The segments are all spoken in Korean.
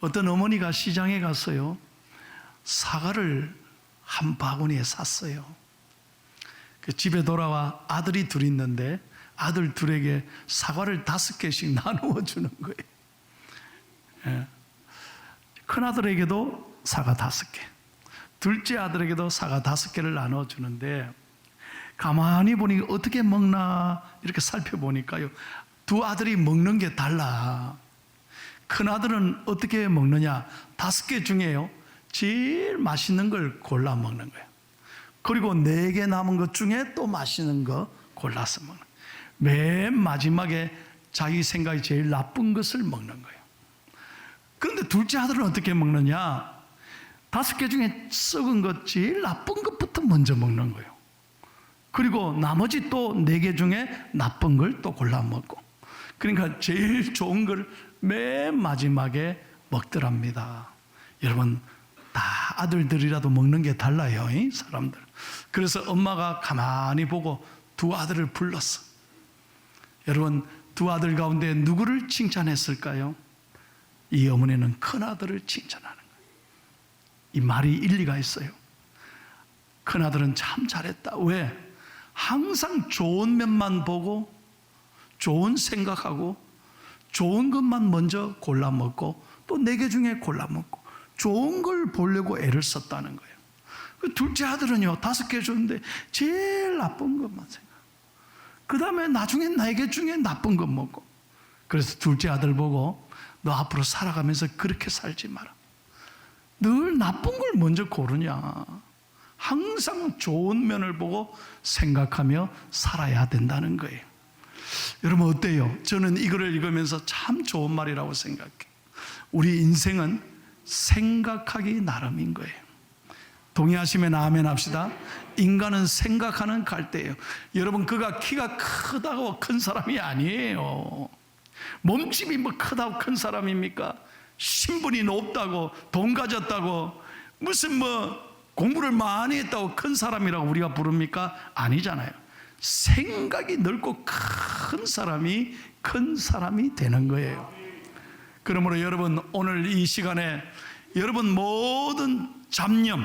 어떤 어머니가 시장에 갔어요. 사과를 한 바구니에 샀어요. 그 집에 돌아와 아들이 둘 있는데 아들 둘에게 사과를 5개씩 나누어 주는 거예요. 예. 큰아들에게도 사과 5개, 둘째 아들에게도 사과 5개를 나눠 주는데, 가만히 보니 어떻게 먹나 이렇게 살펴보니까요, 두 아들이 먹는 게 달라. 큰아들은 어떻게 먹느냐, 5개 중에요 제일 맛있는 걸 골라 먹는 거예요. 그리고 4개 남은 것 중에 또 맛있는 거 골라서 먹는 거예요. 맨 마지막에 자기 생각이 제일 나쁜 것을 먹는 거예요. 그런데 둘째 아들은 어떻게 먹느냐, 5개 중에 썩은 것, 제일 나쁜 것부터 먼저 먹는 거예요. 그리고 나머지 또 4개 중에 나쁜 걸 또 골라 먹고, 그러니까 제일 좋은 걸 맨 마지막에 먹더랍니다. 여러분, 다 아들들이라도 먹는 게 달라요, 사람들. 그래서 엄마가 가만히 보고 두 아들을 불렀어. 여러분, 두 아들 가운데 누구를 칭찬했을까요? 이 어머니는 큰아들을 칭찬하는 거예요. 이 말이 일리가 있어요. 큰아들은 참 잘했다. 왜? 항상 좋은 면만 보고, 좋은 생각하고, 좋은 것만 먼저 골라 먹고, 또 4개 중에 골라 먹고, 좋은 걸 보려고 애를 썼다는 거예요. 둘째 아들은요, 5개 줬는데 제일 나쁜 것만 생각, 그 다음에 나중에 4개 중에 나쁜 것 먹고. 그래서 둘째 아들 보고, 너 앞으로 살아가면서 그렇게 살지 마라. 늘 나쁜 걸 먼저 고르냐. 항상 좋은 면을 보고 생각하며 살아야 된다는 거예요. 여러분 어때요? 저는 이거를 읽으면서 참 좋은 말이라고 생각해요. 우리 인생은 생각하기 나름인 거예요. 동의하시면 아멘 합시다. 인간은 생각하는 갈대예요. 여러분, 그가 키가 크다고 큰 사람이 아니에요. 몸집이 뭐 크다고 큰 사람입니까? 신분이 높다고, 돈 가졌다고, 무슨 뭐 공부를 많이 했다고 큰 사람이라고 우리가 부릅니까? 아니잖아요. 생각이 넓고 큰 사람이 큰 사람이 되는 거예요. 그러므로 여러분, 오늘 이 시간에 여러분 모든 잡념,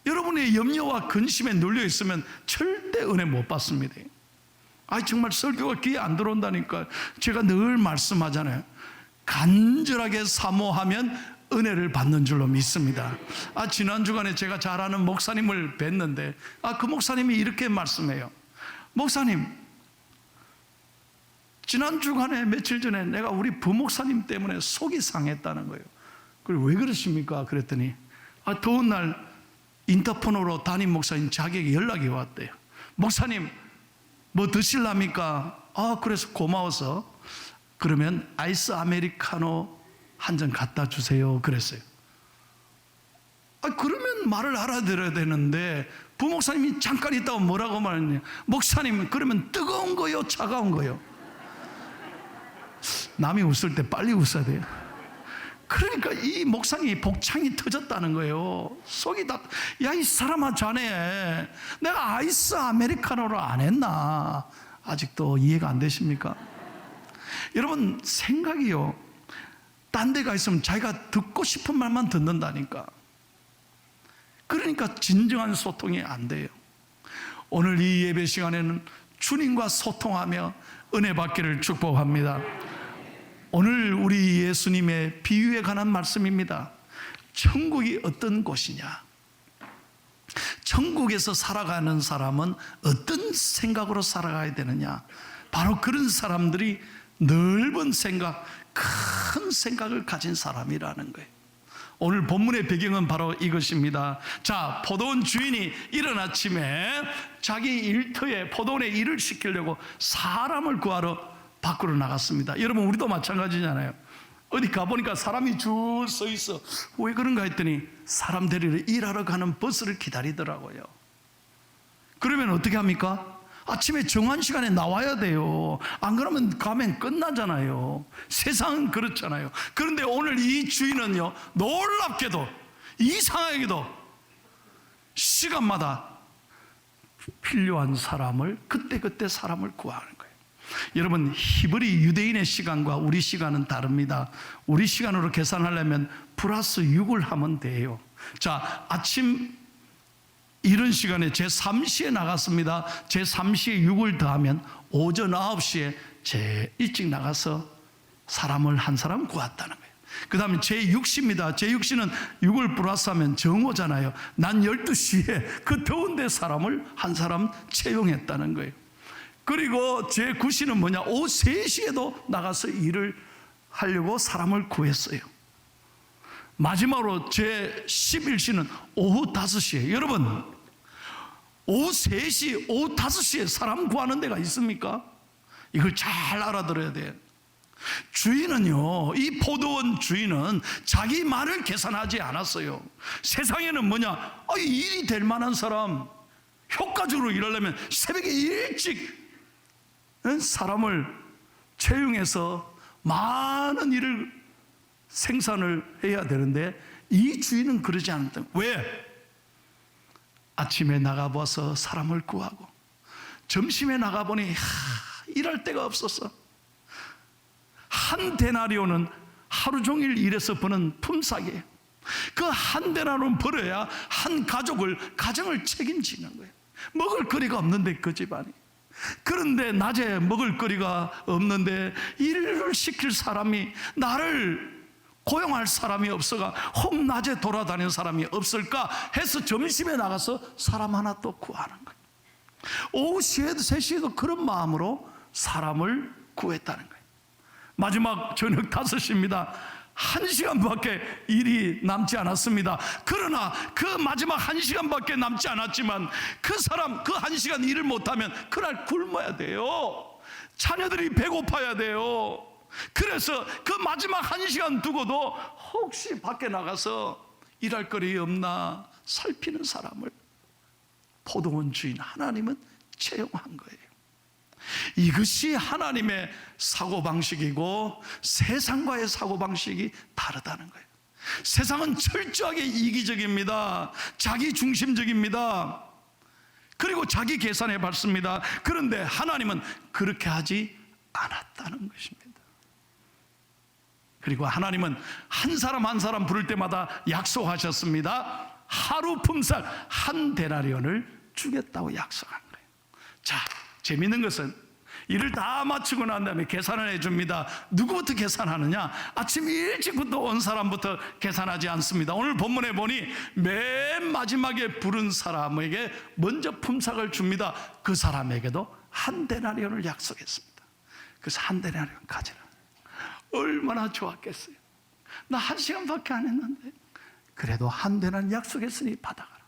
여러분의 염려와 근심에 눌려 있으면 절대 은혜 못 받습니다. 정말 설교가 귀에 안 들어온다니까 제가 늘 말씀하잖아요. 간절하게 사모하면 은혜를 받는 줄로 믿습니다. 지난 주간에 제가 잘 아는 목사님을 뵀는데, 그 목사님이 이렇게 말씀해요. 목사님, 지난 주간에 며칠 전에 내가 우리 부목사님 때문에 속이 상했다는 거예요. 그리고 왜 그러십니까? 그랬더니 더운 날 인터폰으로 담임 목사님 자기에게 연락이 왔대요. 목사님, 뭐 드실랍니까? 그래서 고마워서, 그러면 아이스 아메리카노 한 잔 갖다 주세요 그랬어요. 그러면 말을 알아들어야 되는데 부목사님이 잠깐 있다고 뭐라고 말했냐, 목사님 그러면 뜨거운 거요 차가운 거요? 남이 웃을 때 빨리 웃어야 돼요. 그러니까 이 목사님이 복창이 터졌다는 거예요. 속이 다, 야 이 사람아, 자네 내가 아이스 아메리카노를 안 했나? 아직도 이해가 안 되십니까? 여러분, 생각이요, 딴 데가 있으면 자기가 듣고 싶은 말만 듣는다니까. 그러니까 진정한 소통이 안 돼요. 오늘 이 예배 시간에는 주님과 소통하며 은혜 받기를 축복합니다. 오늘 우리 예수님의 비유에 관한 말씀입니다. 천국이 어떤 곳이냐, 천국에서 살아가는 사람은 어떤 생각으로 살아가야 되느냐, 바로 그런 사람들이 넓은 생각, 큰 생각을 가진 사람이라는 거예요. 오늘 본문의 배경은 바로 이것입니다. 자, 포도원 주인이 이른 아침에 자기 일터에 포도원에 일을 시키려고 사람을 구하러 밖으로 나갔습니다. 여러분, 우리도 마찬가지잖아요. 어디 가보니까 사람이 줄 서 있어. 왜 그런가 했더니 사람 데리러 일하러 가는 버스를 기다리더라고요. 그러면 어떻게 합니까? 아침에 정한 시간에 나와야 돼요. 안 그러면 가면 끝나잖아요. 세상은 그렇잖아요. 그런데 오늘 이 주인은요, 놀랍게도 이상하게도 시간마다 필요한 사람을 그때그때 사람을 구하는 거예요. 여러분, 히브리 유대인의 시간과 우리 시간은 다릅니다. 우리 시간으로 계산하려면 플러스 6을 하면 돼요. 자, 아침 이런 시간에 제 3시에 나갔습니다. 제 3시에 6을 더하면 오전 9시에 제 일찍 나가서 사람을 한 사람 구했다는 거예요. 그 다음에 제 6시입니다. 제 6시는 6을 플러스하면 정오잖아요. 난 12시에 그 더운데 사람을 한 사람 채용했다는 거예요. 그리고 제 9시는 뭐냐, 오후 3시에도 나가서 일을 하려고 사람을 구했어요. 마지막으로 제 11시는 오후 5시에, 여러분 오후 3시, 오후 5시에 사람 구하는 데가 있습니까? 이걸 잘 알아들어야 돼요. 주인은요, 이 포도원 주인은 자기 말을 계산하지 않았어요. 세상에는 뭐냐, 일이 될 만한 사람, 효과적으로 일하려면 새벽에 일찍 사람을 채용해서 많은 일을 생산을 해야 되는데, 이 주인은 그러지 않았다. 왜? 아침에 나가봐서 사람을 구하고 점심에 나가보니 일할 데가 없었어. 한 데나리오는 하루 종일 일해서 버는 품삯이에요. 그 한 데나리오는 벌어야 한 가정을 책임지는 거예요. 먹을 거리가 없는데 그 집안이. 그런데 낮에 먹을 거리가 없는데 일을 시킬 사람이, 나를 고용할 사람이 없어가 홍낮에 돌아다니는 사람이 없을까 해서 점심에 나가서 사람 하나 또 구하는 거예요. 오후 3시에도 그런 마음으로 사람을 구했다는 거예요. 마지막 저녁 5시입니다. 1시간밖에 일이 남지 않았습니다. 그러나 그 마지막 1시간밖에 남지 않았지만 그 사람 그 1시간 일을 못하면 그날 굶어야 돼요. 자녀들이 배고파야 돼요. 그래서 그 마지막 1시간 두고도 혹시 밖에 나가서 일할 거리 없나 살피는 사람을 포도원 주인 하나님은 채용한 거예요. 이것이 하나님의 사고방식이고 세상과의 사고방식이 다르다는 거예요. 세상은 철저하게 이기적입니다. 자기중심적입니다. 그리고 자기 계산해 봤습니다. 그런데 하나님은 그렇게 하지 않았다는 것입니다. 그리고 하나님은 한 사람 한 사람 부를 때마다 약속하셨습니다. 하루 품삯 한 데나리온을 주겠다고 약속한 거예요. 자, 재밌는 것은 일을 다 마치고 난 다음에 계산을 해줍니다. 누구부터 계산하느냐? 아침 일찍부터 온 사람부터 계산하지 않습니다. 오늘 본문에 보니 맨 마지막에 부른 사람에게 먼저 품삯을 줍니다. 그 사람에게도 한 데나리온을 약속했습니다. 그래서 한 데나리온 가져라. 얼마나 좋았겠어요. 나 1시간밖에 안 했는데 그래도 한 데나리온 약속했으니 받아가라.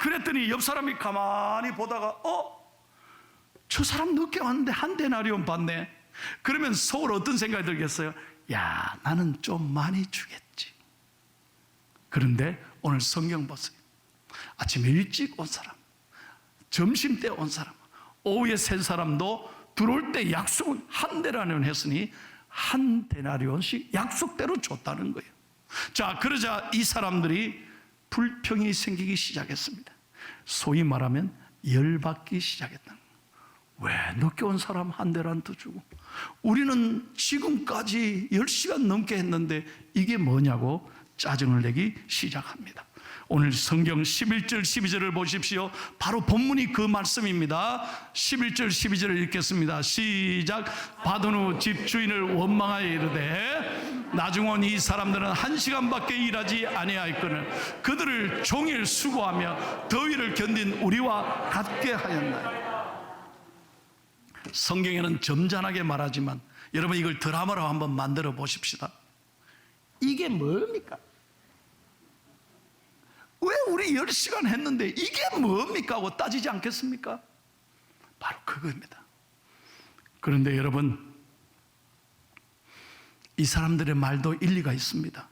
그랬더니 옆 사람이 가만히 보다가 저 사람 늦게 왔는데 한 데나리온 받네. 그러면 속으로 어떤 생각이 들겠어요? 야, 나는 좀 많이 주겠지. 그런데 오늘 성경 보세요. 아침에 일찍 온 사람, 점심 때 온 사람, 오후에 센 사람도 들어올 때 약속은 한 데나리온 했으니 한 데나리온씩 약속대로 줬다는 거예요. 자, 그러자 이 사람들이 불평이 생기기 시작했습니다. 소위 말하면 열받기 시작했다는 거예요. 왜 늦게 온 사람 한 데나리온 더 주고 우리는 지금까지 10시간 넘게 했는데 이게 뭐냐고 짜증을 내기 시작합니다. 오늘 성경 11절 12절을 보십시오. 바로 본문이 그 말씀입니다. 11절 12절을 읽겠습니다. 시작. 받은 후 집주인을 원망하여 이르되 나중은 이 사람들은 1시간밖에 일하지 아니하였거늘 그들을 종일 수고하며 더위를 견딘 우리와 같게 하였나요? 성경에는 점잖하게 말하지만 여러분 이걸 드라마로 한번 만들어 보십시다. 이게 뭡니까? 왜 우리 10시간 했는데 이게 뭡니까? 하고 따지지 않겠습니까? 바로 그겁니다. 그런데 여러분, 이 사람들의 말도 일리가 있습니다.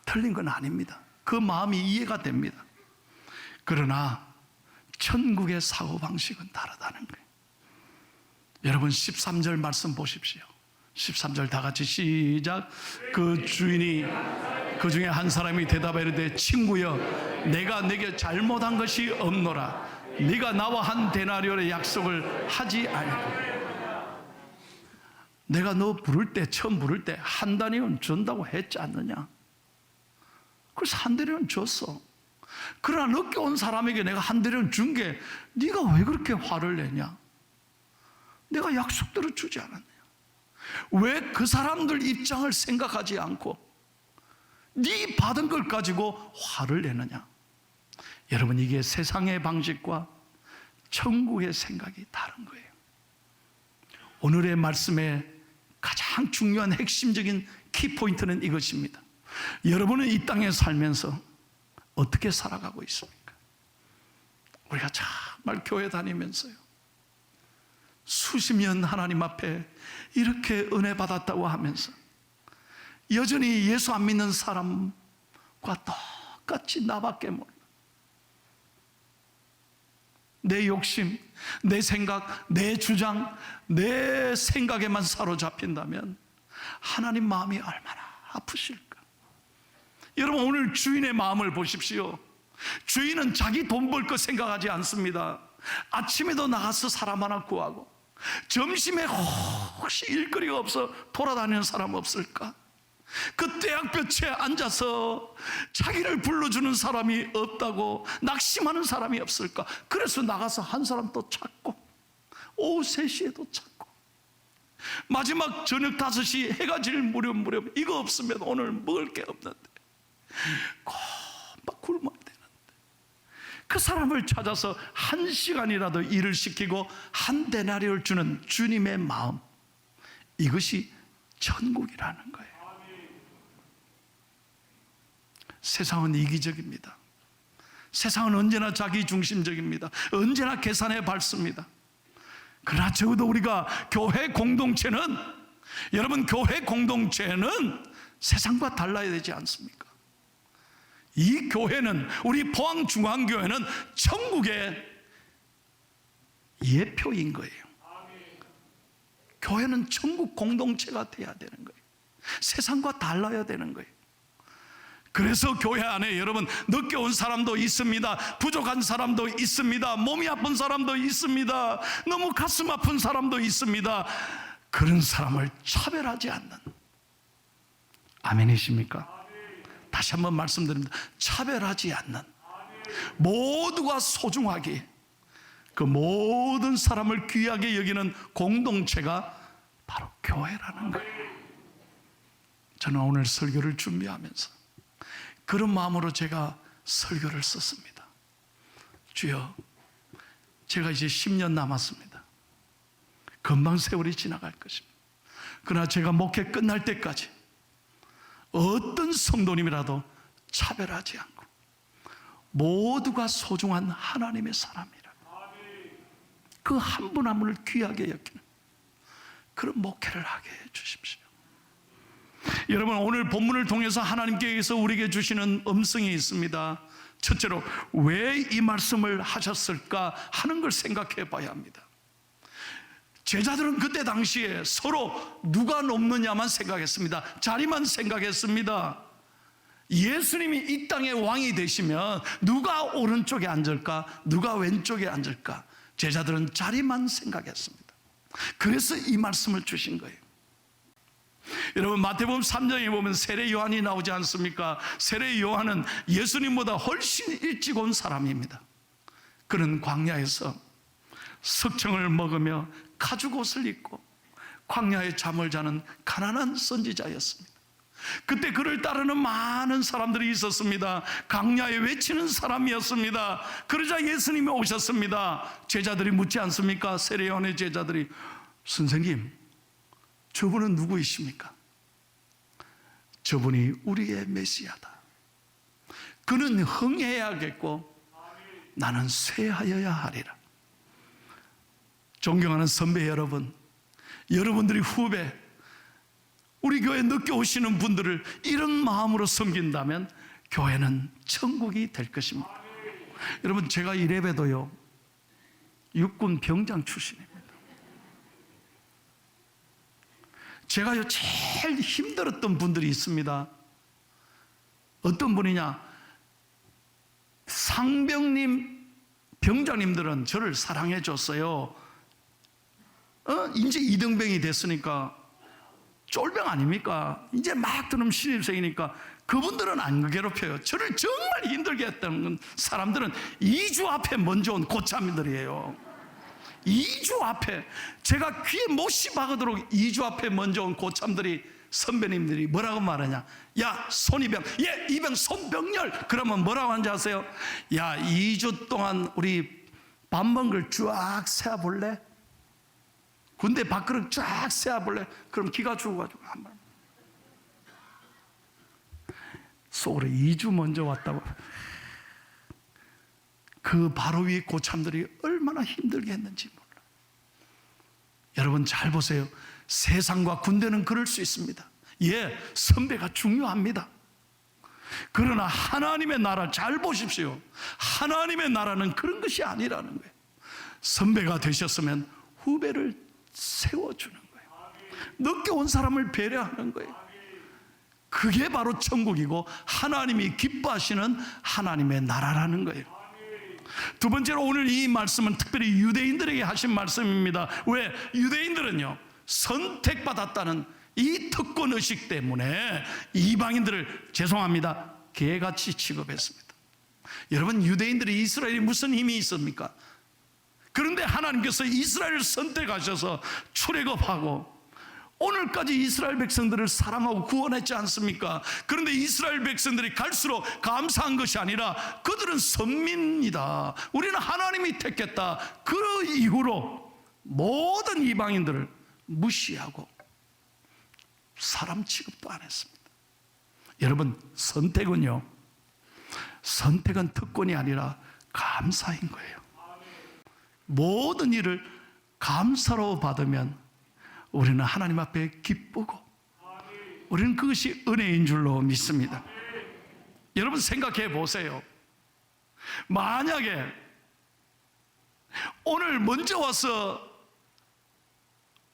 틀린 건 아닙니다. 그 마음이 이해가 됩니다. 그러나 천국의 사고방식은 다르다는 거예요. 여러분 13절 말씀 보십시오. 13절 다 같이 시작. 그 주인이 그 중에 한 사람이 대답하여 이르되 친구여 내가 네게 잘못한 것이 없노라. 네가 나와 한 데나리온의 약속을 하지 아니하고 내가 너 부를 때, 처음 부를 때 한 단위는 준다고 했지 않느냐? 그래서 한 단위는 줬어. 그러나 늦게 온 사람에게 내가 한 단위는 준 게 네가 왜 그렇게 화를 내냐? 내가 약속대로 주지 않았냐? 왜 그 사람들 입장을 생각하지 않고 네 받은 걸 가지고 화를 내느냐? 여러분, 이게 세상의 방식과 천국의 생각이 다른 거예요. 오늘의 말씀의 가장 중요한 핵심적인 키포인트는 이것입니다. 여러분은 이 땅에 살면서 어떻게 살아가고 있습니까? 우리가 정말 교회 다니면서요, 수십 년 하나님 앞에 이렇게 은혜 받았다고 하면서 여전히 예수 안 믿는 사람과 똑같이 나밖에 몰라. 내 욕심, 내 생각, 내 주장, 내 생각에만 사로잡힌다면 하나님 마음이 얼마나 아프실까? 여러분, 오늘 주인의 마음을 보십시오. 주인은 자기 돈 벌 거 생각하지 않습니다. 아침에도 나가서 사람 하나 구하고, 점심에 혹시 일거리가 없어 돌아다니는 사람 없을까? 그 대학볕에 앉아서 자기를 불러주는 사람이 없다고 낙심하는 사람이 없을까? 그래서 나가서 한 사람 또 찾고, 오후 3시에도 찾고, 마지막 저녁 5시 해가 질 무렵 이거 없으면 오늘 먹을 게 없는데 막 굶어야 되는데 그 사람을 찾아서 1시간이라도 일을 시키고 한 데나리를 주는 주님의 마음, 이것이 천국이라는 거예요. 세상은 이기적입니다. 세상은 언제나 자기중심적입니다. 언제나 계산에 밟습니다. 그러나 적어도 우리가 교회 공동체는, 여러분, 교회 공동체는 세상과 달라야 되지 않습니까? 이 교회는, 우리 포항중앙교회는 천국의 예표인 거예요. 교회는 천국 공동체가 돼야 되는 거예요. 세상과 달라야 되는 거예요. 그래서 교회 안에 여러분, 늦게 온 사람도 있습니다. 부족한 사람도 있습니다. 몸이 아픈 사람도 있습니다. 너무 가슴 아픈 사람도 있습니다. 그런 사람을 차별하지 않는, 아멘이십니까? 다시 한번 말씀드립니다. 차별하지 않는, 모두가 소중하게, 그 모든 사람을 귀하게 여기는 공동체가 바로 교회라는 거예요. 저는 오늘 설교를 준비하면서 그런 마음으로 제가 설교를 썼습니다. 주여, 제가 이제 10년 남았습니다. 금방 세월이 지나갈 것입니다. 그러나 제가 목회 끝날 때까지 어떤 성도님이라도 차별하지 않고 모두가 소중한 하나님의 사람이라, 그 한 분 한 분을 귀하게 여기는 그런 목회를 하게 해주십시오. 여러분, 오늘 본문을 통해서 하나님께서 우리에게 주시는 음성이 있습니다. 첫째로, 왜 이 말씀을 하셨을까 하는 걸 생각해 봐야 합니다. 제자들은 그때 당시에 서로 누가 높느냐만 생각했습니다. 자리만 생각했습니다. 예수님이 이 땅의 왕이 되시면 누가 오른쪽에 앉을까, 누가 왼쪽에 앉을까, 제자들은 자리만 생각했습니다. 그래서 이 말씀을 주신 거예요. 여러분, 마태복음 3장에 보면 세례 요한이 나오지 않습니까? 세례 요한은 예수님보다 훨씬 일찍 온 사람입니다. 그는 광야에서 석청을 먹으며 가죽옷을 입고 광야에 잠을 자는 가난한 선지자였습니다. 그때 그를 따르는 많은 사람들이 있었습니다. 광야에 외치는 사람이었습니다. 그러자 예수님이 오셨습니다. 제자들이 묻지 않습니까? 세례 요한의 제자들이, 선생님, 저분은 누구이십니까? 저분이 우리의 메시아다. 그는 흥해야겠고 나는 쇠하여야 하리라. 존경하는 선배 여러분, 여러분들이 후배, 우리 교회 늦게 오시는 분들을 이런 마음으로 섬긴다면 교회는 천국이 될 것입니다. 여러분, 제가 이래봬도요, 육군 병장 출신입니다. 제가요 제일 힘들었던 분들이 있습니다. 어떤 분이냐, 상병님, 병장님들은 저를 사랑해 줬어요. 이제 이등병이 됐으니까 쫄병 아닙니까? 이제 막 들으면 신입생이니까 그분들은 안 괴롭혀요. 저를 정말 힘들게 했던 사람들은 2주 앞에 먼저 온 고참들이에요. 2주 앞에, 제가 귀에 못이 박으도록 2주 앞에 먼저 온 고참들이, 선배님들이 뭐라고 말하냐? 야, 손이병, 예, 이병 손병렬. 그러면 뭐라고 하는지 아세요? 야, 2주 동안 우리 밥 먹은 걸 쫙 세어볼래? 군대 밥그릇 쫙 세어볼래? 그럼 기가 죽어가지고 한 말. 속으로 2주 먼저 왔다고. 그 바로 위에 고참들이 얼마나 힘들게 했는지 몰라. 여러분 잘 보세요. 세상과 군대는 그럴 수 있습니다. 예, 선배가 중요합니다. 그러나 하나님의 나라 잘 보십시오. 하나님의 나라는 그런 것이 아니라는 거예요. 선배가 되셨으면 후배를 세워주는 거예요. 늦게 온 사람을 배려하는 거예요. 그게 바로 천국이고 하나님이 기뻐하시는 하나님의 나라라는 거예요. 두 번째로 오늘 이 말씀은 특별히 유대인들에게 하신 말씀입니다. 왜? 유대인들은요, 선택받았다는 이 특권의식 때문에 이방인들을, 죄송합니다, 개같이 취급했습니다. 여러분, 유대인들이, 이스라엘이 무슨 힘이 있습니까? 그런데 하나님께서 이스라엘을 선택하셔서 출애굽하고 오늘까지 이스라엘 백성들을 사랑하고 구원했지 않습니까? 그런데 이스라엘 백성들이 갈수록 감사한 것이 아니라 그들은 선민이다, 우리는 하나님이 택했다, 그 이후로 모든 이방인들을 무시하고 사람 취급도 안 했습니다. 여러분, 선택은요, 선택은 특권이 아니라 감사인 거예요. 모든 일을 감사로 받으면 우리는 하나님 앞에 기쁘고 우리는 그것이 은혜인 줄로 믿습니다. 여러분 생각해 보세요. 만약에 오늘 먼저 와서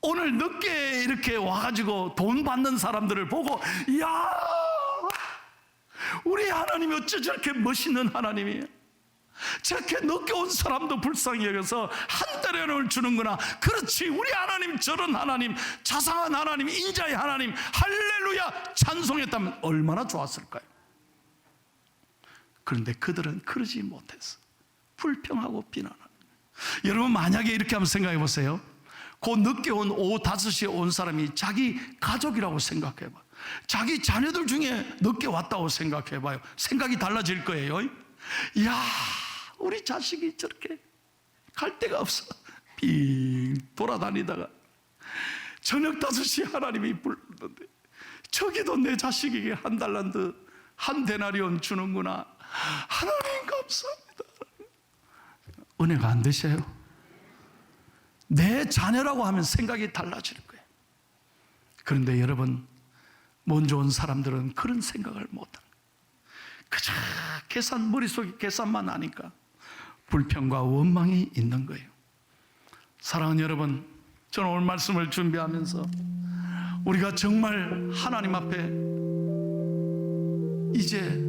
오늘 늦게 이렇게 와가지고 돈 받는 사람들을 보고, 이야, 우리 하나님이 어째 저렇게 멋있는 하나님이에요, 저렇게 늦게 온 사람도 불쌍히 여겨서 한 달에 주는구나, 그렇지, 우리 하나님 저런 하나님, 자상한 하나님, 인자의 하나님, 할렐루야 찬송했다면 얼마나 좋았을까요? 그런데 그들은 그러지 못했어. 불평하고 비난하는. 여러분 만약에 이렇게 한번 생각해 보세요. 그 늦게 온 오후 5시에 온 사람이 자기 가족이라고 생각해봐. 자기 자녀들 중에 늦게 왔다고 생각해봐요. 생각이 달라질 거예요. 이야, 우리 자식이 저렇게 갈 데가 없어 빙 돌아다니다가 저녁 5시에 하나님이 불렀는데 저기도 내 자식에게 한 달란트, 한 데나리온 주는구나. 하나님 감사합니다. 은혜가 안 되세요? 내 자녀라고 하면 생각이 달라질 거예요. 그런데 여러분, 먼저 온 사람들은 그런 생각을 못합니다. 그저 머릿속에 계산만 하니까 불평과 원망이 있는 거예요. 사랑하는 여러분, 저는 오늘 말씀을 준비하면서 우리가 정말 하나님 앞에 이제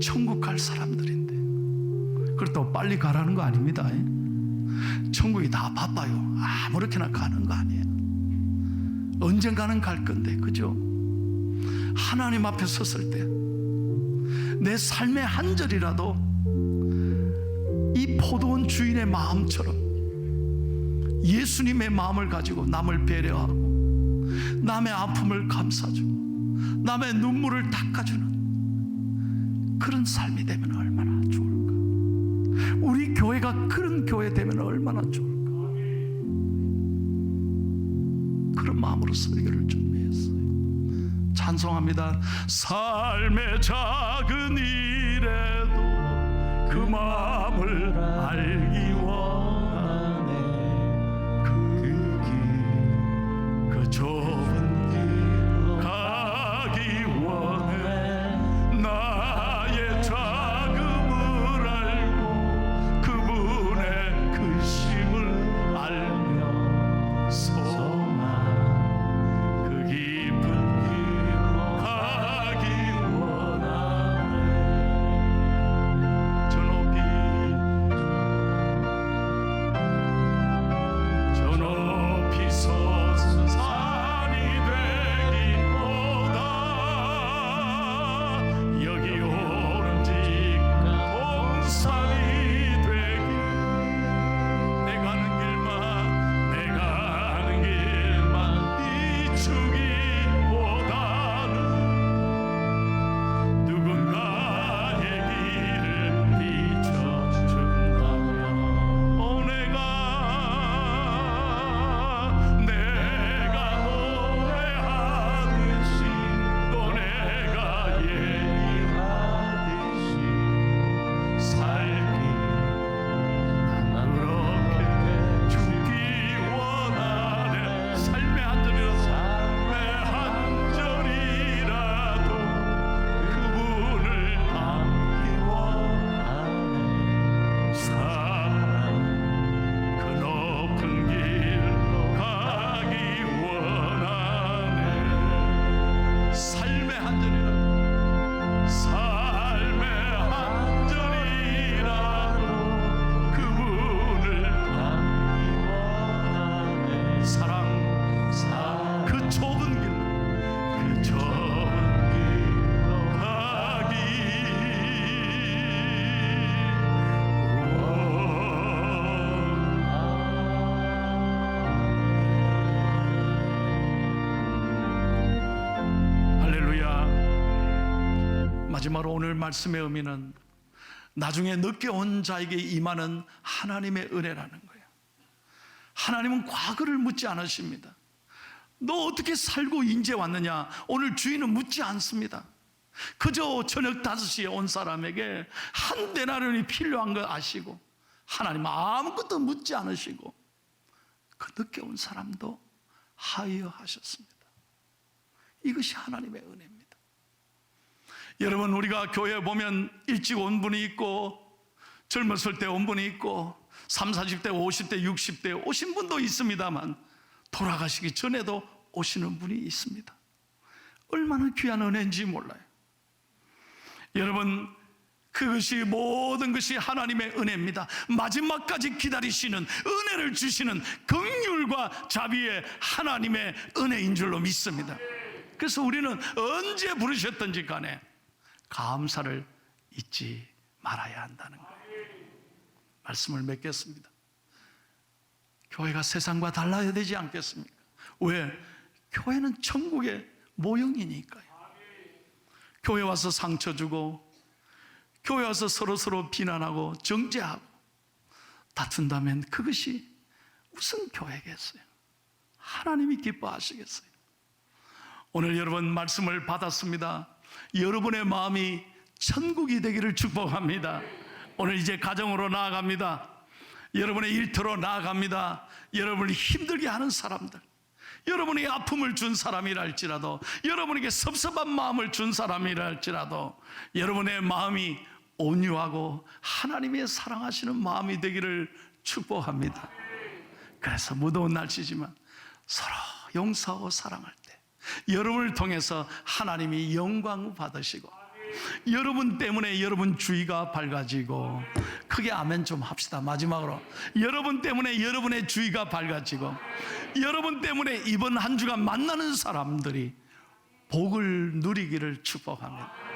천국 갈 사람들인데, 그렇다고 빨리 가라는 거 아닙니다. 천국이 다 바빠요. 아무렇게나 가는 거 아니에요. 언젠가는 갈 건데, 그죠? 하나님 앞에 섰을 때 내 삶의 한 절이라도 이 포도원 주인의 마음처럼 예수님의 마음을 가지고 남을 배려하고 남의 아픔을 감싸주고 남의 눈물을 닦아주는 그런 삶이 되면 얼마나 좋을까? 우리 교회가 그런 교회 되면 얼마나 좋을까? 그런 마음으로 설교를 준비했어요. 찬송합니다. 삶의 작은 일에도 그 마음을 알기 원하네. 그 좁은 길 가기 원해. 나의 자금을 알고 그분의 근심을 알며 소망 그 깊은 길 가기 원하네. 저 높이 한 절이라도 삶의 한 절이라도 그분을 닮기 사랑 그 좁은 길 가기 마지막으로 오늘 말씀의 의미는 나중에 늦게 온 자에게 임하는 하나님의 은혜라는 거예요. 하나님은 과거를 묻지 않으십니다. 너 어떻게 살고 인제 왔느냐 오늘 주인은 묻지 않습니다. 그저 저녁 5시에 온 사람에게 한 데나리온이 필요한 거 아시고 하나님은 아무것도 묻지 않으시고 그 늦게 온 사람도 하여하셨습니다. 이것이 하나님의 은혜입니다. 여러분, 우리가 교회에 보면 일찍 온 분이 있고 젊었을 때 온 분이 있고 30, 40대, 50대, 60대 오신 분도 있습니다만 돌아가시기 전에도 오시는 분이 있습니다. 얼마나 귀한 은혜인지 몰라요. 여러분, 그것이 모든 것이 하나님의 은혜입니다. 마지막까지 기다리시는 은혜를 주시는 긍휼과 자비의 하나님의 은혜인 줄로 믿습니다. 그래서 우리는 언제 부르셨든지 간에 감사를 잊지 말아야 한다는 거예요. 말씀을 맺겠습니다. 교회가 세상과 달라야 되지 않겠습니까? 왜? 교회는 천국의 모형이니까요. 교회 와서 상처 주고 교회 와서 서로 비난하고 정죄하고 다툰다면 그것이 무슨 교회겠어요? 하나님이 기뻐하시겠어요? 오늘 여러분 말씀을 받았습니다. 여러분의 마음이 천국이 되기를 축복합니다. 오늘 이제 가정으로 나아갑니다. 여러분의 일터로 나아갑니다. 여러분을 힘들게 하는 사람들, 여러분에게 아픔을 준 사람이라 할지라도, 여러분에게 섭섭한 마음을 준 사람이라 할지라도 여러분의 마음이 온유하고 하나님의 사랑하시는 마음이 되기를 축복합니다. 그래서 무더운 날씨지만 서로 용서하고 사랑할 때 여러분을 통해서 하나님이 영광 받으시고 여러분 때문에 여러분 주위가 밝아지고, 크게 아멘 좀 합시다. 마지막으로 여러분 때문에 여러분의 주위가 밝아지고 여러분 때문에 이번 한 주간 만나는 사람들이 복을 누리기를 축복합니다.